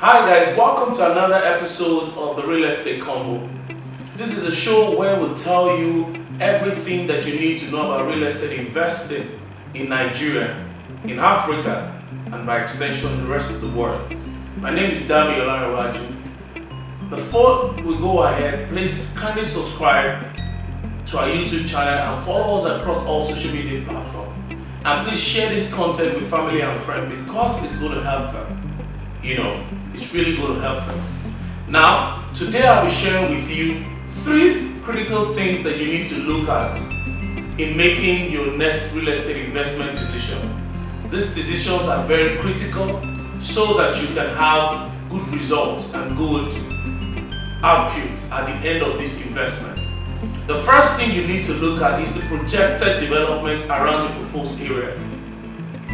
Hi guys, welcome to another episode of the Real Estate Combo. This is a show where we'll tell you everything that you need to know about real estate investing in Nigeria, in Africa, and by extension the rest of the world. My name is Dami Olarewaju. Before we go ahead, please kindly subscribe to our YouTube channel and follow us across all social media platforms. And please share this content with family and friends because it's going to help them. It's really going to help them. Now, today I'll be sharing with you 3 critical things that you need to look at in making your next real estate investment decision. These decisions are very critical so that you can have good results and good output at the end of this investment. The first thing you need to look at is the projected development around the proposed area.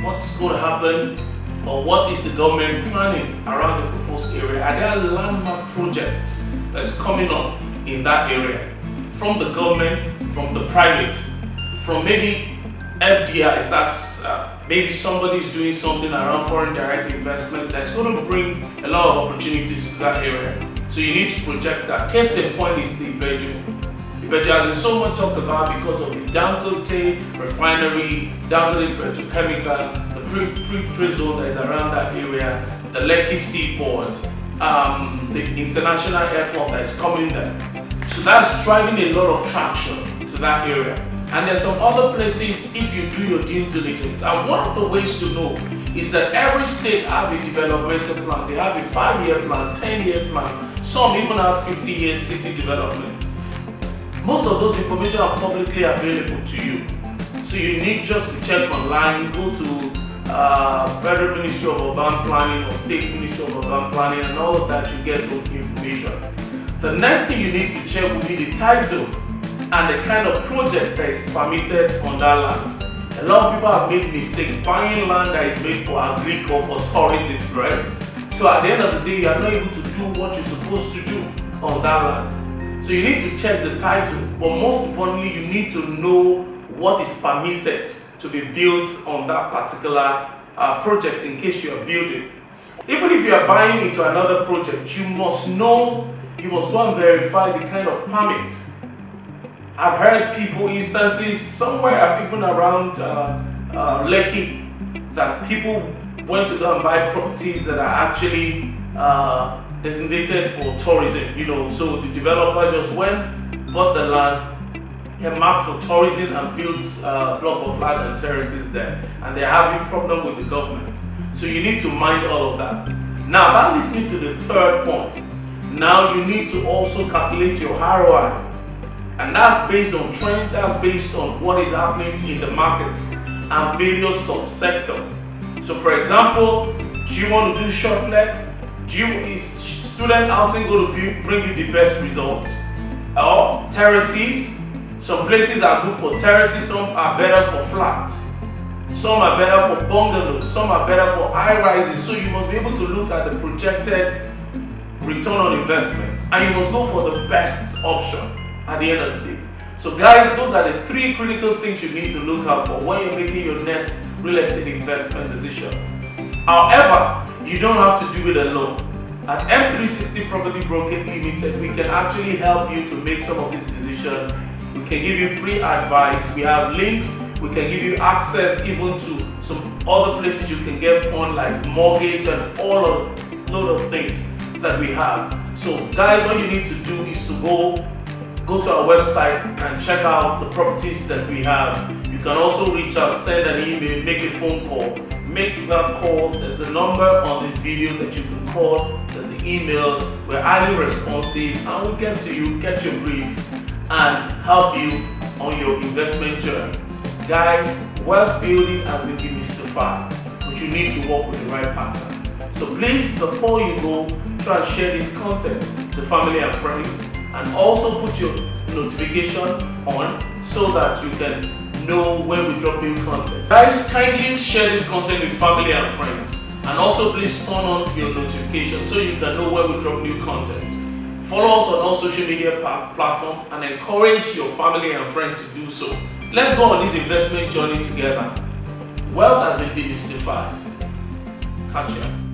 What's going to happen, or what is the government planning around the proposed area? Are there landmark projects that's coming up in that area? From the government, from the private, from maybe FDIs, that's maybe somebody's doing something around foreign direct investment that's going to bring a lot of opportunities to that area. So you need to project that. Case in point is the Ibeju. Ibeju has been so much talked about because of the Dangote refinery, Dangote petrochemical, the free zone that is around that area, the Lekki seaport, the international airport that is coming there. So that's driving a lot of traction to that area. And there's some other places if you do your due diligence. And one of the ways to know is that every state have a developmental plan. They have a 5-year plan, 10-year plan. Some even have 50-year city development. Most of those information are publicly available to you. So you need just to check online, go to Federal Ministry of Urban Planning or State Ministry of Urban Planning, and all of that, you get those information. The next thing you need to check will be the title and the kind of project that is permitted on that land. A lot of people have made mistakes buying land that is made for agriculture, for tourism, right? So at the end of the day, you are not able to do what you're supposed to do on that land. So you need to check the title, but most importantly, you need to know what is permitted to be built on that particular project in case you are building. Even if you are buying into another project, you must go and verify the kind of permit. I've heard instances somewhere even around Lekki that people went to go and buy properties that are actually designated for tourism, so the developer just went, bought the land, and marked for tourism and built a block of land and terraces there, and they're having problem with the government. So you need to mind all of that. Now that leads me to the third point. Now you need to also calculate your ROI, and that's based on trend, that's based on what is happening in the markets and various subsectors. So for example, do you want to do short let? Is student housing going to bring you the best results? Or terraces? Some places are good for terraces, some are better for flat. Some are better for bungalows, some are better for high rises. So you must be able to look at the projected return on investment, and you must go for the best option at the end of the day. So guys, those are the 3 critical things you need to look out for when you're making your next real estate investment decision. However, you don't have to do it alone. At M360 Property Broking Limited, we can actually help you to make some of these decisions. We can give you free advice. We have links. We can give you access even to some other places you can get funds like mortgage and load of things that we have. So guys, all you need to do is to go to our website and check out the properties that we have. You can also reach out, send an email, make a phone call. Make that call. There's a number on this video that you can call. There's the email. We're highly responsive and we'll get to you, get your brief, and help you on your investment journey. Guys, wealth building has been demystified, but you need to work with the right partner. So please, before you go, try and share this content to family and friends, and also put your notification on so that you can know when we drop new content. Guys, kindly share this content with family and friends, and also please turn on your notification so you can know when we drop new content. Follow us on all social media platforms and encourage your family and friends to do so. Let's go on this investment journey together. Wealth has been demystified. Catch ya.